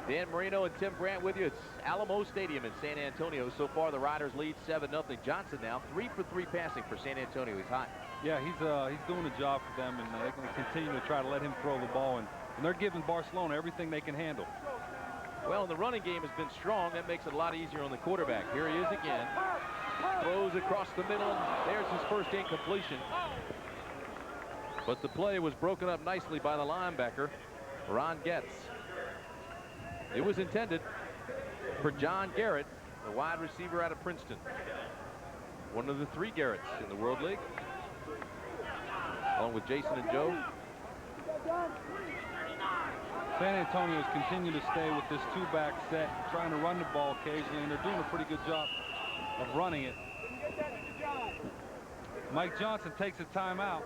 Dan Marino and Tim Brandt with you. It's Alamo Stadium in San Antonio. So far, the Riders lead 7-0. Johnson now 3 for 3 passing for San Antonio. He's hot. Yeah, he's doing a job for them, and they're going to continue to try to let him throw the ball, and they're giving Barcelona everything they can handle. Well, the running game has been strong. That makes it a lot easier on the quarterback. Here he is again. Throws across the middle. There's his first incompletion. But the play was broken up nicely by the linebacker, Ron Getz. It was intended for John Garrett, the wide receiver out of Princeton. One of the 3 Garretts in the World League, along with Jason and Joe. San Antonio's continue to stay with this 2-back set, trying to run the ball occasionally, and they're doing a pretty good job of running it. Mike Johnson takes a timeout.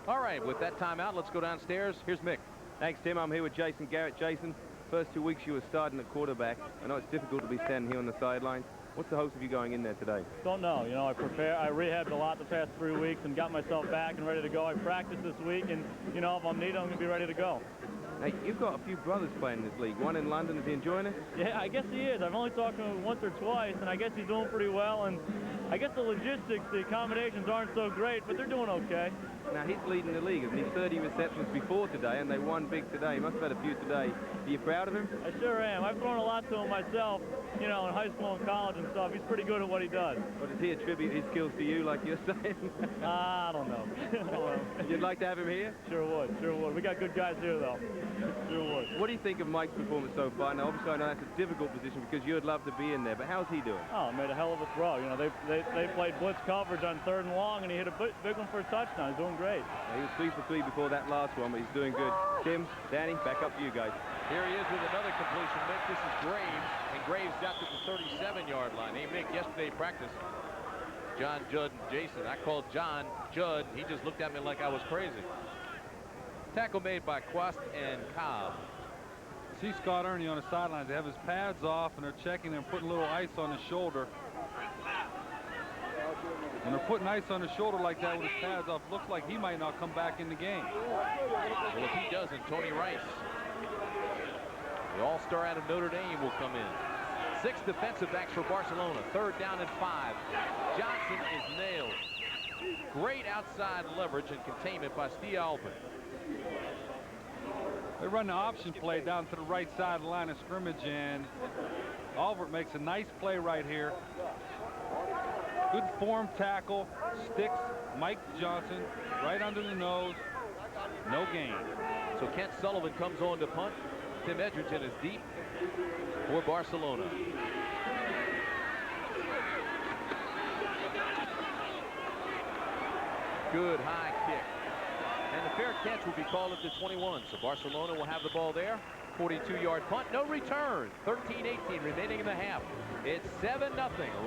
All right, with that timeout, let's go downstairs. Here's Mick. Thanks, Tim. I'm here with Jason Garrett. Jason, first 2 weeks you were starting at quarterback. I know it's difficult to be standing here on the sidelines. What's the hopes of you going in there today? Don't know. You know, I rehabbed a lot the past 3 weeks and got myself back and ready to go. I practiced this week, and, you know, if I'm needed, I'm going to be ready to go. Hey, you've got a few brothers playing in this league. One in London. Is he enjoying it? Yeah, I guess he is. I've only talked to him once or twice, and I guess he's doing pretty well. And I guess the logistics, the accommodations aren't so great, but they're doing okay. Now, he's leading the league, isn't he? 30 receptions before today, and they won big today. He must have had a few today. Are you proud of him? I sure am. I've thrown a lot to him myself, you know, in high school and college and stuff. He's pretty good at what he does. Or does he attribute his skills to you, like you're saying? I don't know. You'd like to have him here? Sure would. Sure would. We got good guys here, though. Sure would. What do you think of Mike's performance so far? Now, obviously, I know that's a difficult position because you'd love to be in there, but how's he doing? Oh, made a hell of a throw. You know, they played blitz coverage on 3rd and long, and he hit a big one for a touchdown. He's doing great. Yeah, he was 3 for 3 before that last one, but he's doing good. Tim, Danny, back up to you guys. Here he is with another completion, Mick. This is Graves, and Graves got to the 37-yard line. Hey, Mick, yesterday practice, John, Judd, and Jason. I called John Judd. He just looked at me like I was crazy. Tackle made by Quast and Cobb. See Scott Ernie on the sidelines. They have his pads off, and they're checking and putting a little ice on his shoulder. When they're putting ice on his shoulder like that with his pads off, looks like he might not come back in the game. Well, if he doesn't, Tony Rice, the all-star out of Notre Dame, will come in. 6 defensive backs for Barcelona. 3rd down and 5. Johnson is nailed. Great outside leverage and containment by Steve Albin. They run the option play down to the right side of the line of scrimmage, and Albert makes a nice play right here. Good form tackle, sticks Mike Johnson right under the nose. No gain. So Kent Sullivan comes on to punt. Tim Edgerton is deep for Barcelona. Good high kick. And the fair catch will be called at the 21. So Barcelona will have the ball there. 42-yard punt, no return. 13-18 remaining in the half. It's 7-0.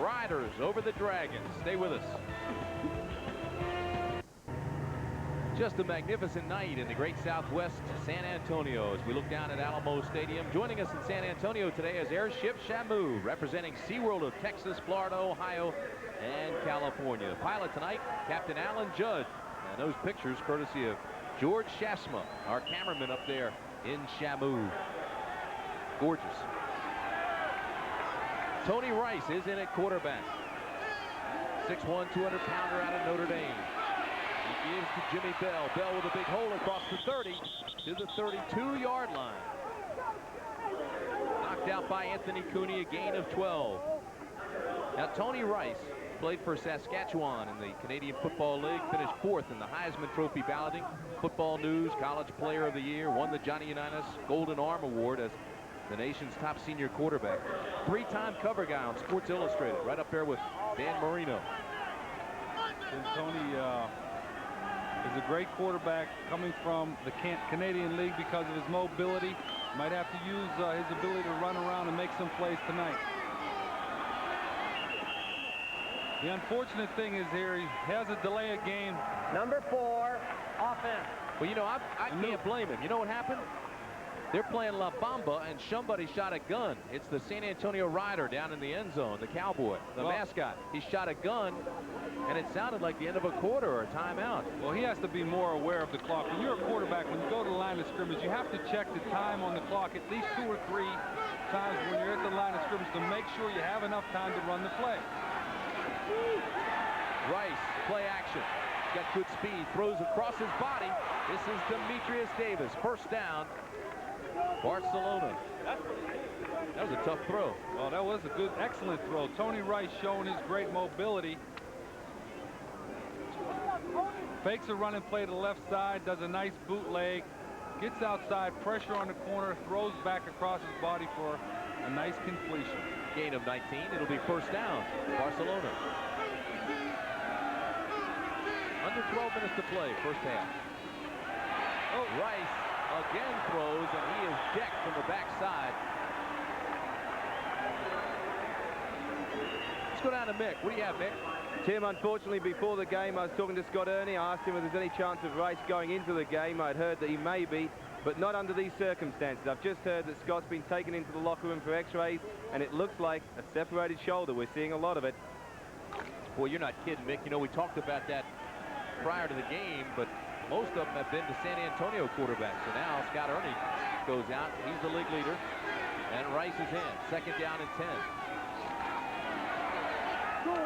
Riders over the Dragons. Stay with us. Just a magnificent night in the great Southwest San Antonio as we look down at Alamo Stadium. Joining us in San Antonio today is Airship Shamu, representing SeaWorld of Texas, Florida, Ohio, and California. The pilot tonight, Captain Alan Judd. And those pictures courtesy of George Shasma, our cameraman up there in Shamu. Gorgeous. Tony Rice is in at quarterback. 6'1", 200-pounder out of Notre Dame. He gives to Jimmy Bell. Bell with a big hole across the 30 to the 32-yard line. Knocked out by Anthony Cooney, a gain of 12. Now, Tony Rice played for Saskatchewan in the Canadian Football League, finished 4th in the Heisman Trophy balloting. Football News College Player of the Year, won the Johnny Unitas Golden Arm Award as the nation's top senior quarterback. 3-time cover guy on Sports Illustrated, right up there with Dan Marino. And Tony is a great quarterback coming from the Canadian League because of his mobility. Might have to use his ability to run around and make some plays tonight. The unfortunate thing is here, he has a delay of game. Number 4, offense. Well, you know, I can't blame him. You know what happened? They're playing La Bamba, and somebody shot a gun. It's the San Antonio Rider down in the end zone, the cowboy, the mascot. He shot a gun, and it sounded like the end of a quarter or a timeout. Well, he has to be more aware of the clock. When you're a quarterback, when you go to the line of line of scrimmage, you have to check the time on the clock at least 2 or 3 times when you're at the line of scrimmage to make sure you have enough time to run the play. Rice, play action. Got good speed, throws across his body. This is Demetrius Davis. First down, Barcelona. That was a tough throw. Well, that was a good, excellent throw. Tony Rice showing his great mobility. Fakes a running play to the left side, does a nice bootleg, gets outside, pressure on the corner, throws back across his body for a nice completion. Gain of 19. It'll be first down, Barcelona. Under 12 minutes to play, first half. Oh, Rice again throws, and he is decked from the backside. Let's go down to Mick. What do you have, Mick? Tim, unfortunately, before the game, I was talking to Scott Ernie. I asked him if there's any chance of Rice going into the game. I'd heard that he may be, but not under these circumstances. I've just heard that Scott's been taken into the locker room for x-rays, and it looks like a separated shoulder. We're seeing a lot of it. Boy, you're not kidding, Mick. You know, we talked about that prior to the game, but most of them have been to San Antonio quarterbacks. So now Scott Ernie goes out. He's the league leader, and Rice is in. Second down and 10.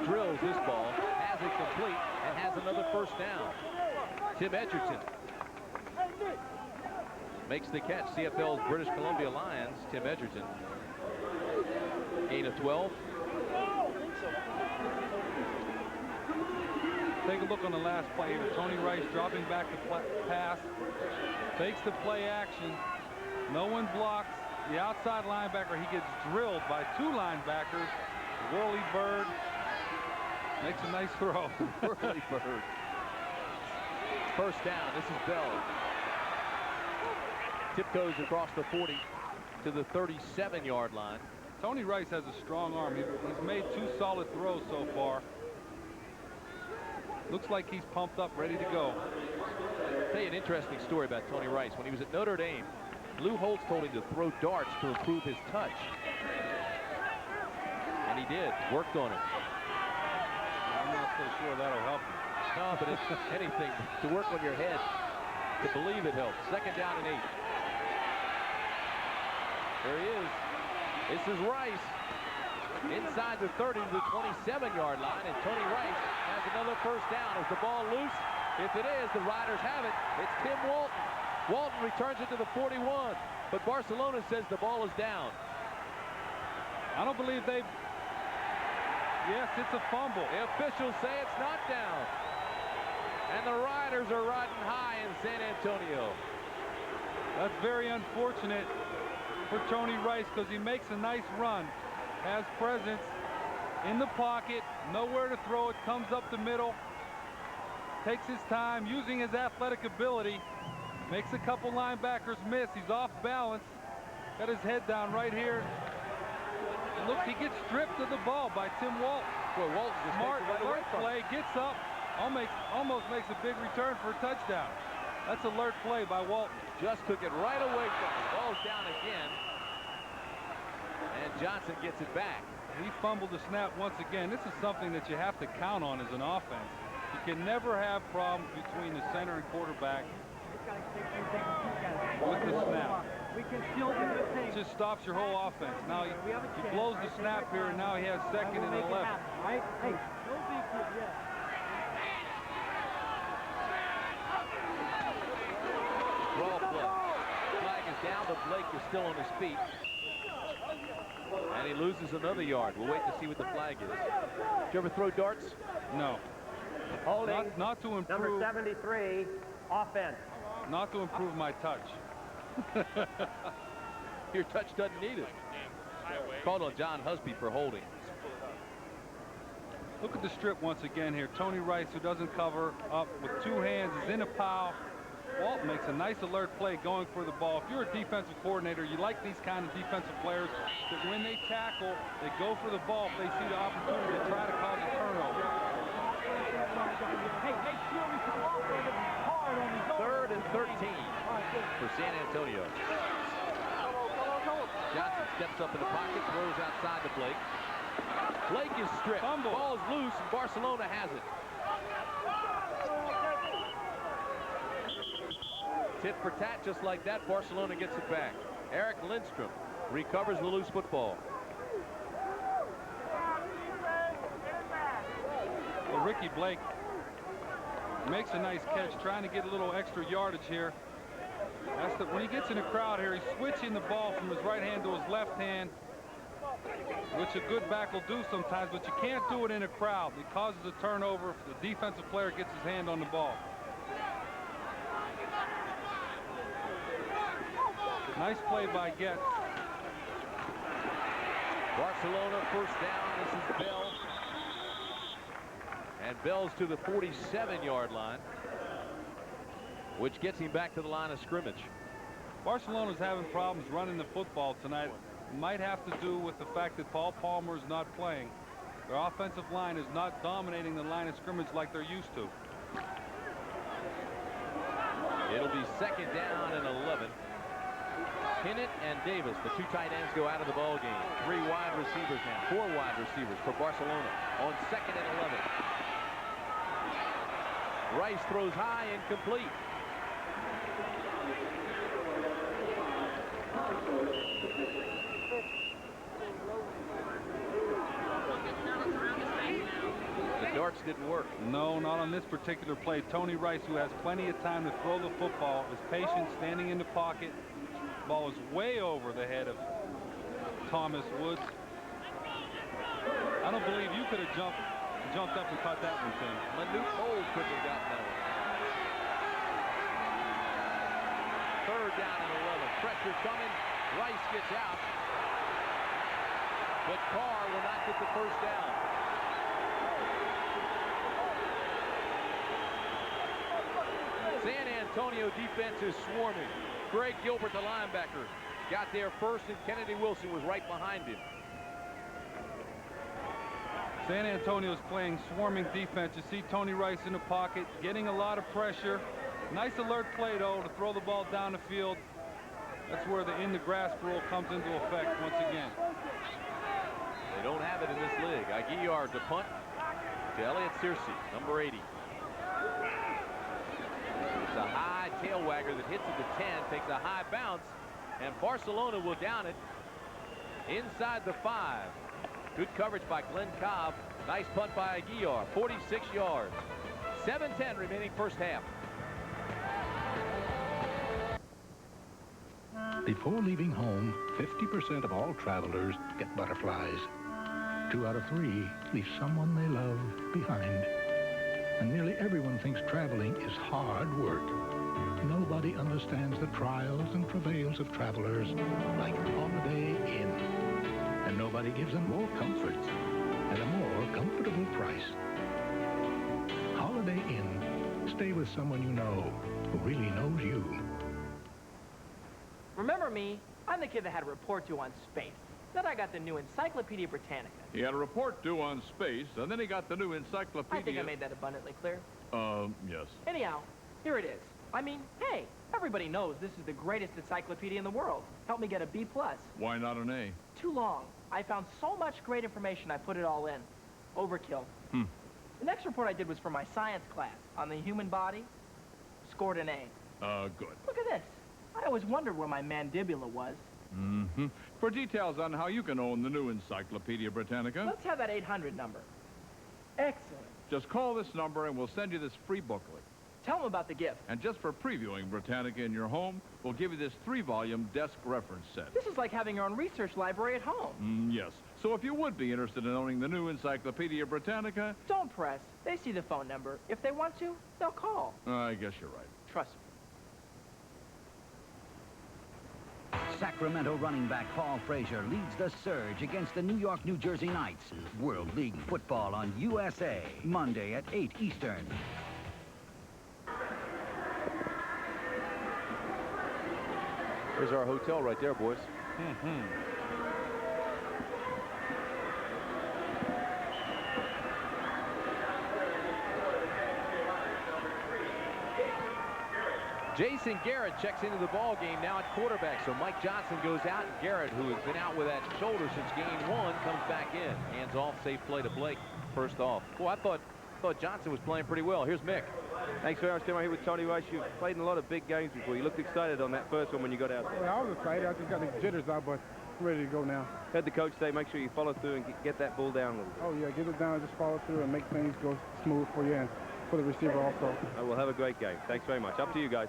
Drills this ball, has it complete, and has another first down. Tim Edgerton makes the catch. CFL's British Columbia Lions, Tim Edgerton. Gain of 12. Take a look on the last play here. Tony Rice dropping back the pass, fakes the play action. No one blocks the outside linebacker. He gets drilled by 2 linebackers. Whirly bird. Makes a nice throw. Whirly bird. First down. This is Bell. Tiptoes across the 40 to the 37-yard line. Tony Rice has a strong arm. He's made 2 solid throws so far. Looks like he's pumped up, ready to go. I'll tell you an interesting story about Tony Rice. When he was at Notre Dame, Lou Holtz told him to throw darts to improve his touch. And he did. Worked on it. I'm not so sure that'll help him. No, but it's anything to work on your head, to believe it helps. Second down and 8. There he is. This is Rice. Inside the 30 to the 27-yard line, and Tony Rice has another first down. Is the ball loose? If it is, the Riders have it. It's Tim Walton. Walton returns it to the 41, but Barcelona says the ball is down. I don't believe they've... Yes, it's a fumble. The officials say it's not down. And the Riders are riding high in San Antonio. That's very unfortunate for Tony Rice because he makes a nice run. Has presence in the pocket, nowhere to throw it, comes up the middle, takes his time, using his athletic ability, makes a couple linebackers miss. He's off balance, got his head down right here. And look, he gets stripped of the ball by Tim Walton. Boy, Walton just Smart, takes it right away alert from him. play, gets up, almost makes a big return for a touchdown. That's alert play by Walton. Just took it right away from him. Ball's down again. And Johnson gets it back. He fumbled the snap once again. This is something that you have to count on as an offense. You can never have problems between the center and quarterback with the snap. It just stops your whole offense. Now he blows the snap here, and now he has second and 11. Draw play. Flag is down, but Blake is still on his feet. And he loses another yard. We'll wait to see what the flag is. Did you ever throw darts? No. Holding. Not to improve. Number 73, offense. Not to improve my touch. Your touch doesn't need it. Called on John Husby for holding. Look at the strip once again here. Tony Rice, who doesn't cover up with 2 hands, is in a pile. Walton makes a nice alert play going for the ball. If you're a defensive coordinator, you like these kind of defensive players that when they tackle, they go for the ball if they see the opportunity to try to cause a turnover. Third and 13 for San Antonio. Johnson steps up in the pocket, throws outside to Blake. Blake is stripped. Fumble. Ball's loose, and Barcelona has it. tit for tat, just like that. Barcelona gets it back. Eric Lindstrom recovers the loose football. Well, Ricky Blake makes a nice catch, trying to get a little extra yardage here. When he gets in a crowd here, he's switching the ball from his right hand to his left hand, which a good back will do sometimes, but you can't do it in a crowd. It causes a turnover if the defensive player gets his hand on the ball. Nice play by Getz. Barcelona first down. This is Bell. And Bell's to the 47-yard line, which gets him back to the line of scrimmage. Barcelona's having problems running the football tonight. Might have to do with the fact that Paul Palmer is not playing. Their offensive line is not dominating the line of scrimmage like they're used to. It'll be second down and 11. Hinnant and Davis, the two tight ends, go out of the ball game. 3 wide receivers now. 4 wide receivers for Barcelona on second and 11. Rice throws high, incomplete. The darts didn't work. No, not on this particular play. Tony Rice, who has plenty of time to throw the football, is patient, standing in the pocket. Ball is way over the head of Thomas Woods. I don't believe you could have jumped up and caught that one, Tim. Manute Mold couldn't have gotten that one. Third down and 11. Pressure coming. Rice gets out. But Carr will not get the first down. San Antonio defense is swarming. Greg Gilbert, the linebacker, got there first, and Kennedy Wilson was right behind him. San Antonio's playing swarming defense. You see Tony Rice in the pocket, getting a lot of pressure. Nice alert play, though, to throw the ball down the field. That's where the in-the-grass rule comes into effect once again. They don't have it in this league. Aguilar to punt to Elliott Searcy, number 80. It's a high tail wagger that hits at the 10, takes a high bounce, and Barcelona will down it inside the 5. Good coverage by Glenn Cobb. Nice punt by Aguilar. 46 yards. 7:10 remaining first half. Before leaving home, 50% of all travelers get butterflies. 2 out of 3 leave someone they love behind. And nearly everyone thinks traveling is hard work. Nobody understands the trials and travails of travelers like Holiday Inn. And nobody gives them more comforts at a more comfortable price. Holiday Inn. Stay with someone you know who really knows you. Remember me? I'm the kid that had a report due on space. Then I got the new Encyclopedia Britannica. He had a report due on space, and then he got the new encyclopedia. I think I made that abundantly clear. Yes. Anyhow, here it is. I mean, hey, everybody knows this is the greatest encyclopedia in the world. Help me get a B+. Why not an A? Too long. I found so much great information, I put it all in. Overkill. The next report I did was for my science class on the human body. Scored an A. Good. Look at this. I always wondered where my mandibula was. For details on how you can own the new Encyclopedia Britannica, Let's have that 800 number. Excellent. just call this number and we'll send you this free booklet. Tell them about the gift. And just for previewing Britannica in your home, we'll give you this 3-volume desk reference set. This is like having your own research library at home. Yes. So if you would be interested in owning the new Encyclopedia Britannica, Don't press. They see the phone number. If they want to, they'll call. I guess you're right. Trust me. Sacramento running back Paul Frazier leads the surge against the New York, New Jersey Knights. World League football on USA, Monday at 8 Eastern. There's our hotel right there, boys. Jason Garrett checks into the ball game now at quarterback. So Mike Johnson goes out, and Garrett, who has been out with that shoulder since game 1, comes back in. Hands off, safe play to Blake. First off. Boy, I thought Johnson was playing pretty well. Here's Mick. Thanks very much, Tim. I'm here with Tony Rice. You've played in a lot of big games before. You looked excited on that first one when you got out there. Well, I was excited. I just got the jitters out, but I'm ready to go now. Heard the coach say make sure you follow through and get that ball down a little bit. Oh, yeah, get it down, just follow through and make things go smooth for you and for the receiver also. We'll have a great game. Thanks very much. Up to you guys.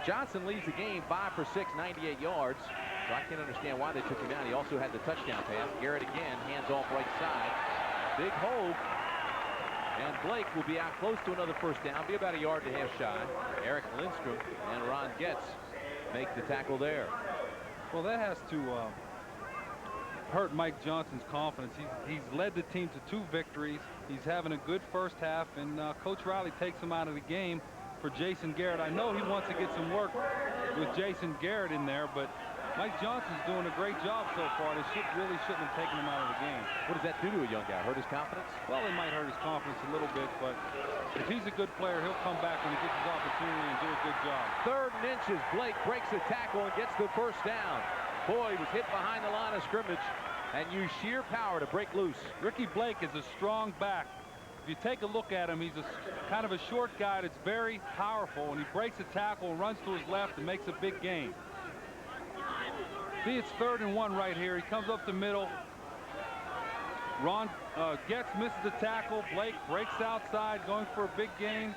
Johnson leads the game 5 for 6, 98 yards. So I can't understand why they took him down. He also had the touchdown pass. Garrett again, hands off right side. Big hole. And Blake will be out close to another first down, be about a yard and a half shy. Eric Lindstrom and Ron Getz make the tackle there. Well, that has to hurt Mike Johnson's confidence. He's led the team to 2 victories. He's having a good first half, and Coach Riley takes him out of the game for Jason Garrett. I know he wants to get some work with Jason Garrett in there, but Mike Johnson's doing a great job so far. They really shouldn't have taken him out of the game. What does that do to a young guy? Hurt his confidence? Well, it might hurt his confidence a little bit, but if he's a good player, he'll come back when he gets his opportunity and do a good job. 3rd and inches. Blake breaks the tackle and gets the first down. Boy, he was hit behind the line of scrimmage and used sheer power to break loose. Ricky Blake is a strong back. If you take a look at him, he's a kind of a short guy that's very powerful, and he breaks a tackle and runs to his left and makes a big gain. See, it's 3rd and 1 right here. He comes up the middle. Ron Getz misses the tackle. Blake breaks outside, going for a big gain.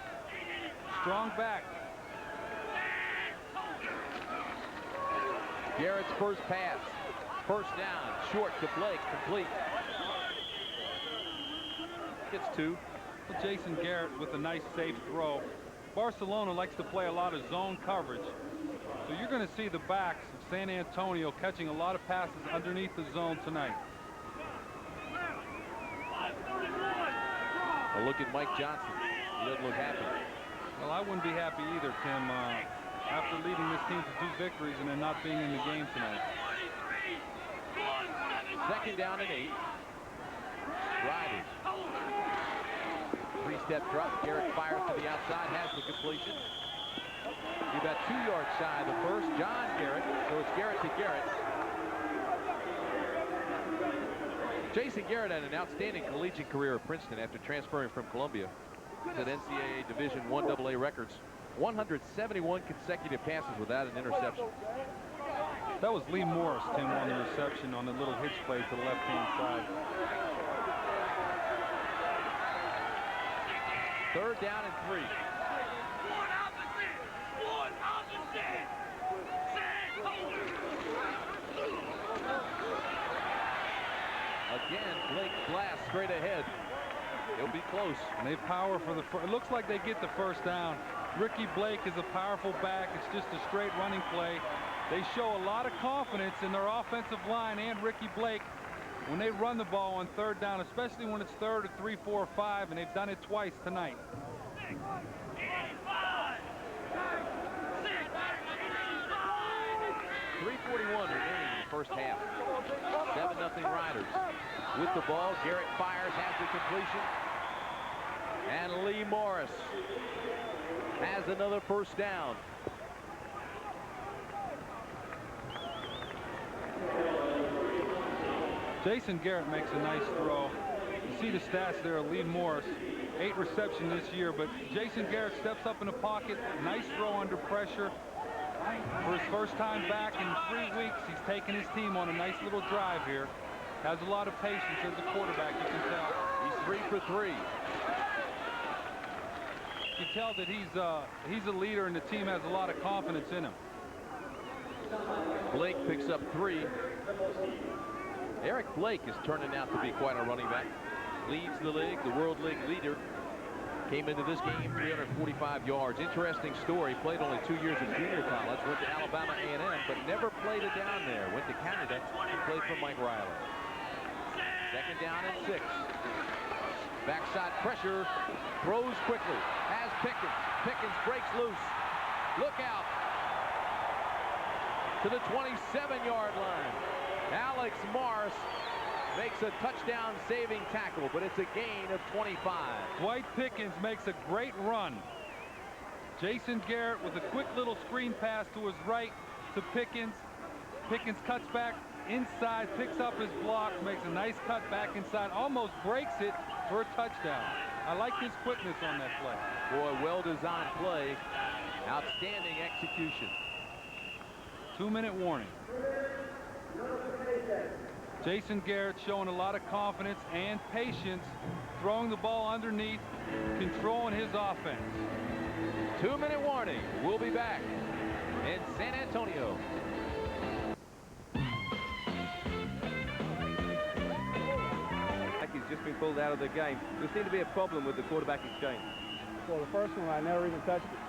Strong back. Garrett's first pass. First down, short to Blake, complete. Gets 2. Well, Jason Garrett with a nice safe throw. Barcelona likes to play a lot of zone coverage. So you're going to see the backs of San Antonio catching a lot of passes underneath the zone tonight. A look at Mike Johnson. He doesn't look happy. Well, I wouldn't be happy either, Tim, after leading this team to 2 victories and then not being in the game tonight. 2nd down and 8. Riders. 3-step drop. Garrett fires to the outside, has the completion. Be about 2 yards shy of the first. John Garrett. So it's Garrett to Garrett. Jason Garrett had an outstanding collegiate career at Princeton after transferring from Columbia. Set NCAA Division I AA records. 171 consecutive passes without an interception. That was Lee Morris, Tim, on the reception on the little hitch play to the left-hand side. 3rd down and 3. Again, Blake blasts straight ahead. He'll be close. And they power for the first. It looks like they get the first down. Ricky Blake is a powerful back. It's just a straight running play. They show a lot of confidence in their offensive line and Ricky Blake when they run the ball on 3rd down, especially when it's 3rd or 3, 4, or 5, and they've done it twice tonight. 3:41 remaining in the first half. 7-0 Riders. With the ball, Garrett fires, has the completion. And Lee Morris has another first down. Jason Garrett makes a nice throw. You see the stats there of Lee Morris. 8 receptions this year, but Jason Garrett steps up in the pocket. Nice throw under pressure. For his first time back in 3 weeks, he's taken his team on a nice little drive here. Has a lot of patience as a quarterback, you can tell. He's 3 for 3. You can tell that he's a leader and the team has a lot of confidence in him. Blake picks up 3. Eric Blake is turning out to be quite a running back. Leads the league, the World League leader. Came into this game 345 yards. Interesting story. Played only 2 years of junior college. Went to Alabama A&M, but never played it down there. Went to Canada and played for Mike Riley. 2nd down and 6. Backside pressure. Throws quickly. Has Pickens. Pickens breaks loose. Look out. To the 27-yard line. Alex Morris makes a touchdown-saving tackle, but it's a gain of 25. Dwight Pickens makes a great run. Jason Garrett with a quick little screen pass to his right to Pickens. Pickens cuts back inside, picks up his block, makes a nice cut back inside, almost breaks it for a touchdown. I like his quickness on that play. Boy, well-designed play. Outstanding execution. 2-minute warning. Jason Garrett showing a lot of confidence and patience, throwing the ball underneath, controlling his offense. 2-minute warning. We'll be back in San Antonio. He's just been pulled out of the game. There seemed to be a problem with the quarterback exchange. Well, the first one, I never even touched it.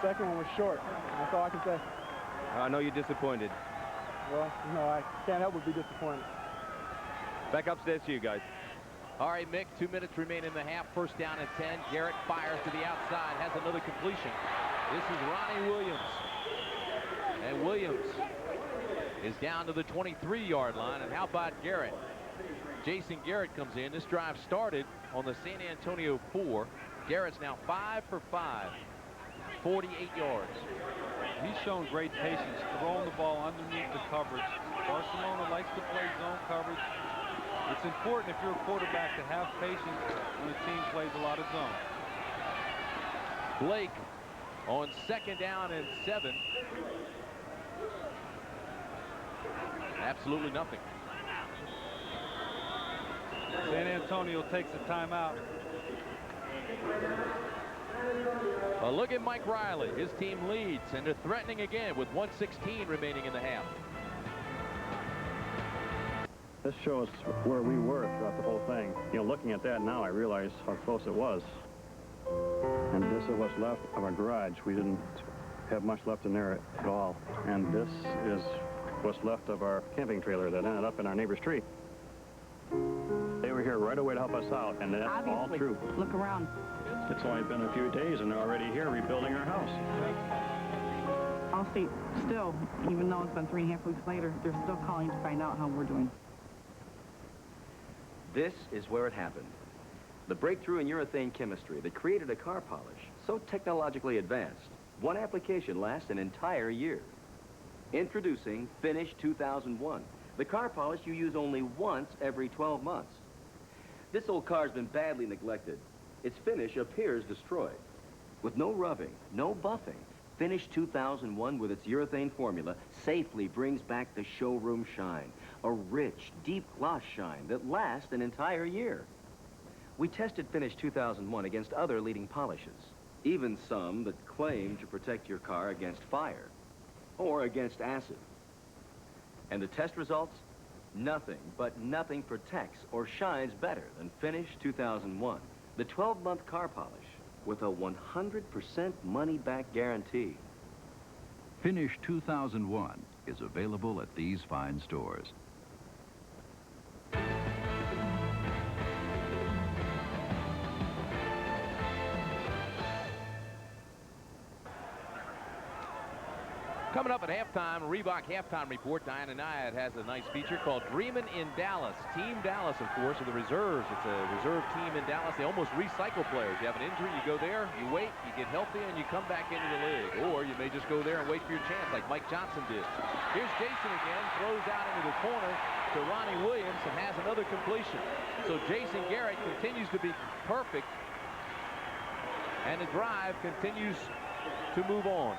The second one was short. That's all I can say. I know you're disappointed. Well, you know, I can't help but be disappointed. Back upstairs to you guys. All right, Mick, 2 minutes remain in the half. First down and 10. Garrett fires to the outside, has another completion. This is Ronnie Williams. And Williams is down to the 23-yard line. And how about Garrett? Jason Garrett comes in. This drive started on the San Antonio 4. Garrett's now 5 for 5. 48 yards. He's shown great patience throwing the ball underneath the coverage. Barcelona likes to play zone coverage. It's important if you're a quarterback to have patience when a team plays a lot of zone. Blake on 2nd down and 7. Absolutely nothing. San Antonio takes a timeout. Well, look at Mike Riley. His team leads, and they're threatening again with 1:16 remaining in the half. This shows where we were throughout the whole thing. You know, looking at that now, I realize how close it was. And this is what's left of our garage. We didn't have much left in there at all. And this is what's left of our camping trailer that ended up in our neighbor's tree. They were here right away to help us out, and that's all true. Look around. It's only been a few days, and they're already here rebuilding our house. I'll see. Still, even though it's been 3.5 weeks later, they're still calling to find out how we're doing. This is where it happened. The breakthrough in urethane chemistry that created a car polish so technologically advanced, one application lasts an entire year. Introducing Finish 2001, the car polish you use only once every 12 months. This old car's been badly neglected. Its finish appears destroyed. With no rubbing, no buffing, Finish 2001 with its urethane formula safely brings back the showroom shine, a rich, deep gloss shine that lasts an entire year. We tested Finish 2001 against other leading polishes, even some that claim to protect your car against fire or against acid. And the test results? Nothing, but nothing protects or shines better than Finish 2001, the 12-month car polish with a 100% money-back guarantee. Finish 2001 is available at these fine stores. Coming up at halftime, Reebok halftime report. Diana Nyad has a nice feature called Dreamin' in Dallas. Team Dallas, of course, are the reserves. It's a reserve team in Dallas. They almost recycle players. You have an injury, you go there, you wait, you get healthy, and you come back into the league. Or you may just go there and wait for your chance like Mike Johnson did. Here's Jason again, throws out into the corner to Ronnie Williams and has another completion. So Jason Garrett continues to be perfect, and the drive continues to move on.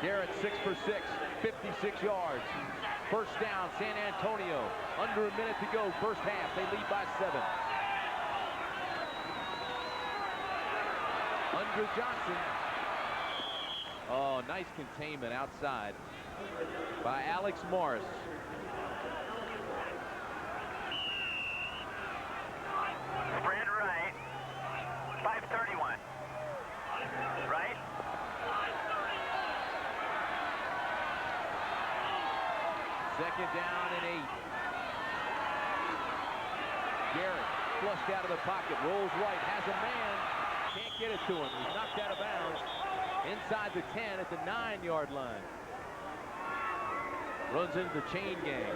Garrett 6 for 6, 56 yards. First down, San Antonio. Under a minute to go, first half. They lead by 7. Under Johnson. Oh, nice containment outside by Alex Morris. Spread right. 531. Right. Second down and 8. Garrett flushed out of the pocket, rolls right, has a man, can't get it to him. He's knocked out of bounds inside the 10 at the 9-yard line. Runs into the chain gang.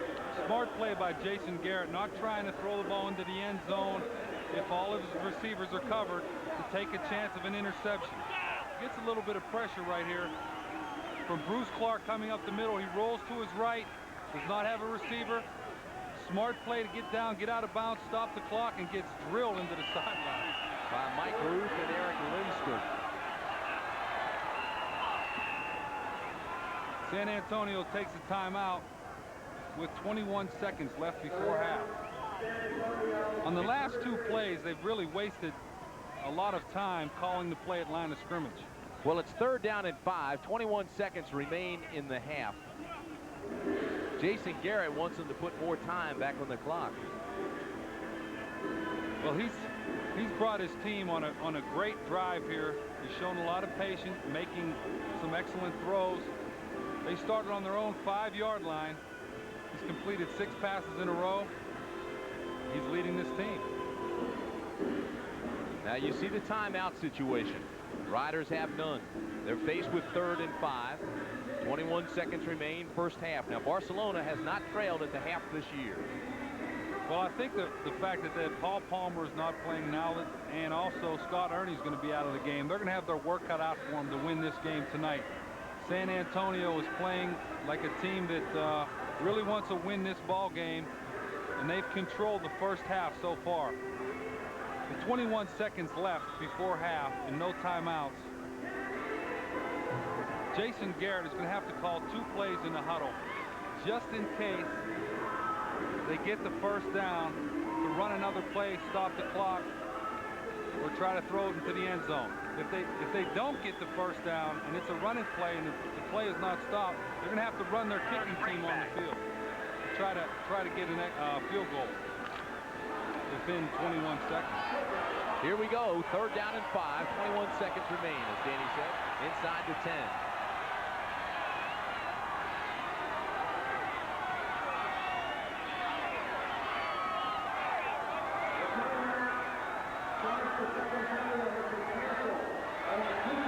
Smart play by Jason Garrett, not trying to throw the ball into the end zone if all of his receivers are covered, to take a chance of an interception. Gets a little bit of pressure right here from Bruce Clark coming up the middle. He rolls to his right, does not have a receiver, smart play to get down, get out of bounds, stop the clock, and gets drilled into the sideline. By Mike Ruth and Eric Lindstrom. San Antonio takes a timeout with 21 seconds left before half. On the last two plays, they've really wasted a lot of time calling the play at line of scrimmage. Well, it's 3rd down and 5. 21 seconds remain in the half. Jason Garrett wants them to put more time back on the clock. Well, he's brought his team on a great drive here. He's shown a lot of patience, making some excellent throws. They started on their own 5-yard line. He's completed 6 passes in a row. He's leading this team. Now you see the timeout situation. Riders have none. They're faced with 3rd and 5. 21 seconds remain, first half. Now Barcelona has not trailed at the half this year. Well, I think the fact that Paul Palmer is not playing now, and also Scott Ernie's going to be out of the game, they're going to have their work cut out for them to win this game tonight. San Antonio is playing like a team that really wants to win this ball game, and they've controlled the first half so far. With 21 seconds left before half and no timeouts, Jason Garrett is going to have to call 2 plays in the huddle just in case they get the first down to run another play, stop the clock, or try to throw it into the end zone. If they don't get the first down and it's a running play and the play is not stopped, they're going to have to run their kicking team on the field to try to get a field goal within 21 seconds. Here we go, 3rd down and 5. 21 seconds remain, as Danny said, inside the 10.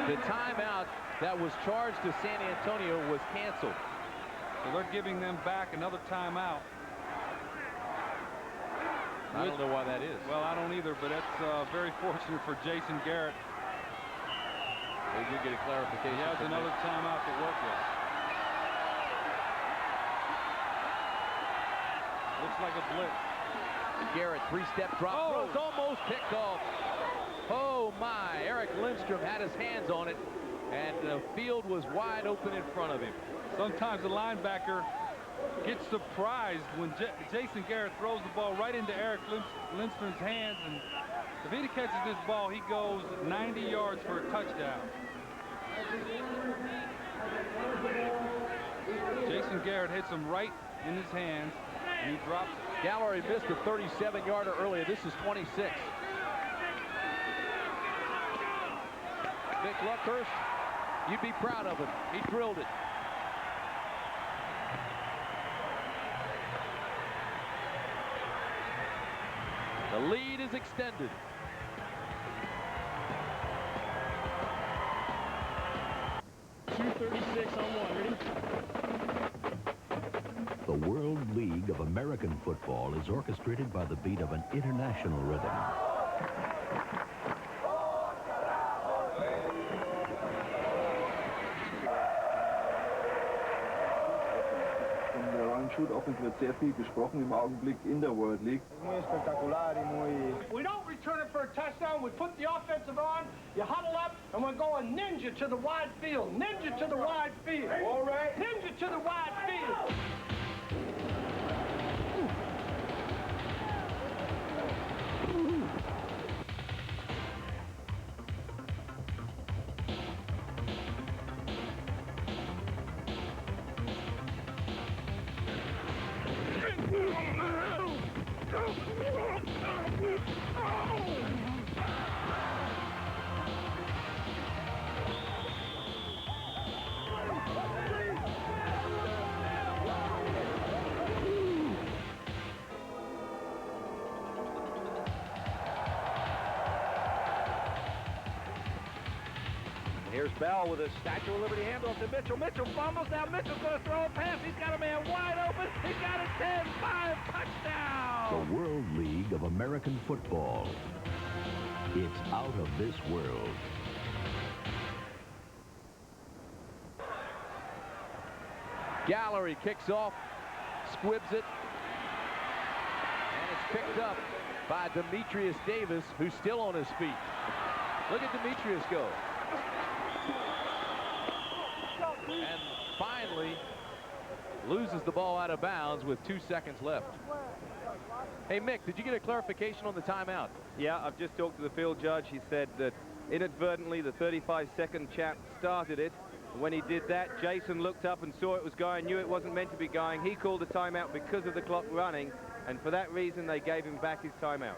The timeout that was charged to San Antonio was canceled. So they're giving them back another timeout. I don't know why that is. Well, I don't either, but that's very fortunate for Jason Garrett. They did get a clarification. He has another timeout to work with. Looks like a blitz. Garrett, 3-step drop. Oh. Throws almost picked off. Oh my, Eric Lindstrom had his hands on it, and the field was wide open in front of him. Sometimes the linebacker gets surprised when Jason Garrett throws the ball right into Eric Lindstrom's hands, and if he catches this ball, he goes 90 yards for a touchdown. Jason Garrett hits him right in his hands, and he drops it. Gallery missed a 37-yarder earlier. This is 26. Vic Luckhurst, you'd be proud of him. He drilled it. The lead is extended. .236 on 1. Ready? The World League of American Football is orchestrated by the beat of an international rhythm. Shoot-Offense wird sehr viel gesprochen im Augenblick in der World League. We don't return it for a touchdown. We put the offensive on, you huddle up, and we're going ninja to the wide field. Ninja to the wide field. All right. Ninja to the wide field. Here's Bell with a Statue of Liberty handoff to Mitchell. Mitchell fumbles. Now Mitchell's going to throw a pass. He's got a man wide open. He's got a 10-5 touchdown. The World League of American Football. It's out of this world. Gallery kicks off, squibs it. picked up by Demetrius Davis, who's still on his feet. Look at Demetrius go. And finally loses the ball out of bounds with 2 seconds left. Hey, Mick, did you get a clarification on the timeout? Yeah, I've just talked to the field judge. He said that inadvertently the 35-second chap started it. When he did that, Jason looked up and saw it was going, knew it wasn't meant to be going. He called a timeout because of the clock running, and for that reason they gave him back his timeout.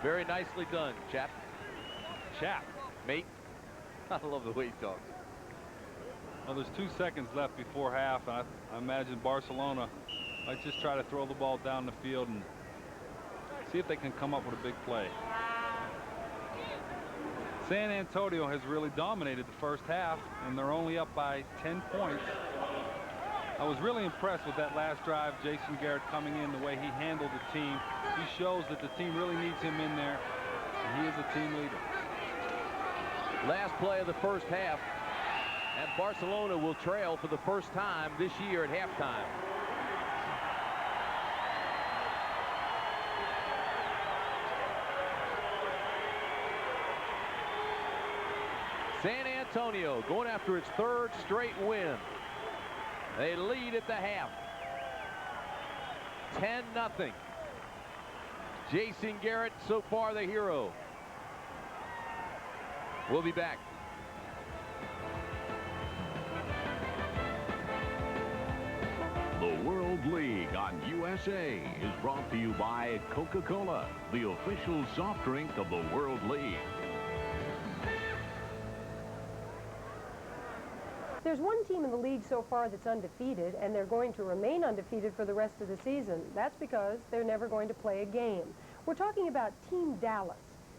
Very nicely done, chap. Chap. Mate. I love the way he talks. Well, there's 2 seconds left before half, and I imagine Barcelona might just try to throw the ball down the field and see if they can come up with a big play. San Antonio has really dominated the first half, and they're only up by 10 points. I was really impressed with that last drive. Jason Garrett coming in, the way he handled the team. He shows that the team really needs him in there, and he is a team leader. Last play of the first half, and Barcelona will trail for the first time this year at halftime. San Antonio going after its third straight win. They lead at the half. 10-0. Jason Garrett, so far the hero. We'll be back. The World League on USA is brought to you by Coca-Cola, the official soft drink of the World League. There's one team in the league so far that's undefeated, and they're going to remain undefeated for the rest of the season. That's because they're never going to play a game. We're talking about Team Dallas.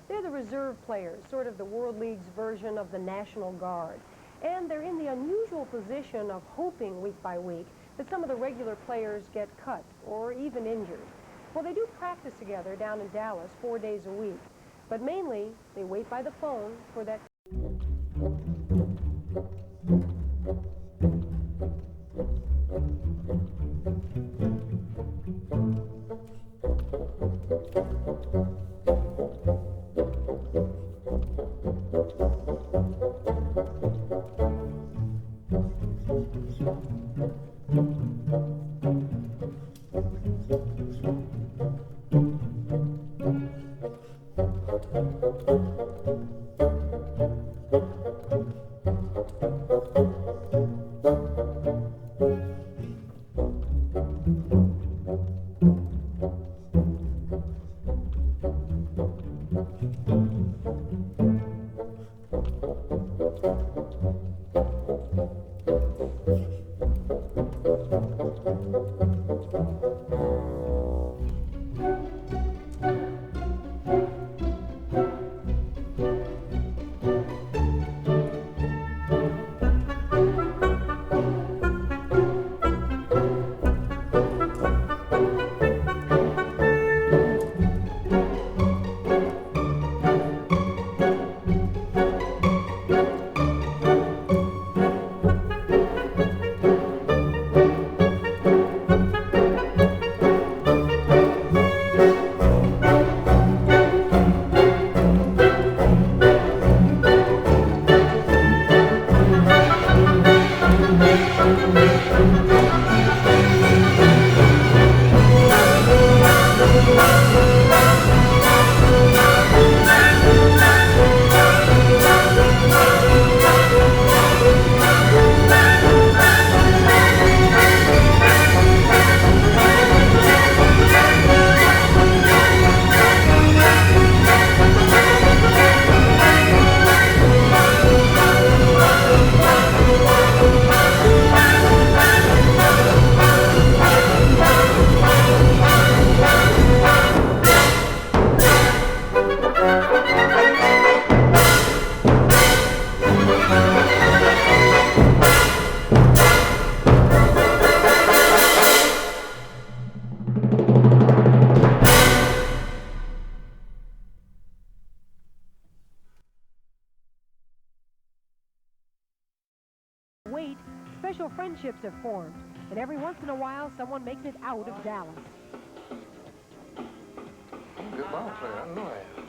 They're the reserve players, sort of the World League's version of the National Guard. And they're in the unusual position of hoping week by week that some of the regular players get cut or even injured. Well, they do practice together down in Dallas 4 days a week, but mainly they wait by the phone for that. Wait, special friendships have formed, and every once in a while someone makes it out of Dallas. ball player. I know I am.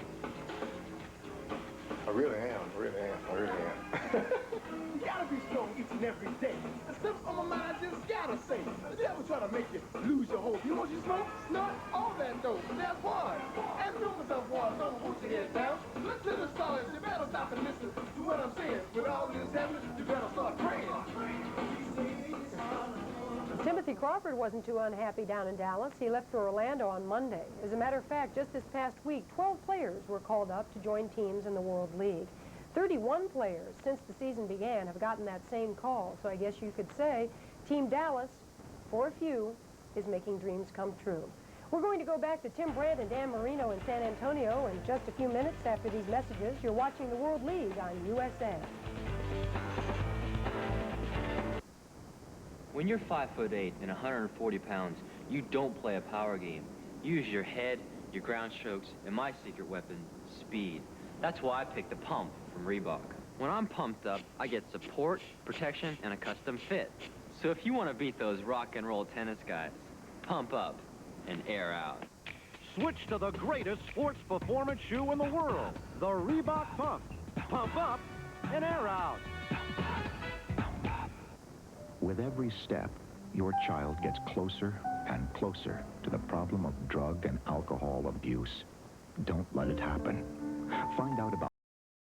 I really am. I really am. I really am. You gotta be strong each and every day. The stuff on my mind, I just gotta say. The devil try to make you lose your hope. You want you smoke, snort, all that dope. But there's one. And rumors of war, don't hold your head down. Look to the stars. You better stop and listen to what I'm saying. With all this happening, you better start praying. Timothy Crawford wasn't too unhappy down in Dallas. He left for Orlando on Monday. As a matter of fact, just this past week, 12 players were called up to join teams in the World League. 31 players since the season began have gotten that same call. So I guess you could say Team Dallas, for a few, is making dreams come true. We're going to go back to Tim Brandt and Dan Marino in San Antonio in just a few minutes after these messages. You're watching the World League on USA. When you're 5'8" and 140 pounds, you don't play a power game. You use your head, your ground strokes, and my secret weapon, speed. That's why I picked the pump from Reebok. When I'm pumped up, I get support, protection, and a custom fit. So if you want to beat those rock and roll tennis guys, pump up and air out. Switch to the greatest sports performance shoe in the world, the Reebok Pump. Pump up and air out. With every step, your child gets closer and closer to the problem of drug and alcohol abuse. Don't let it happen. Find out about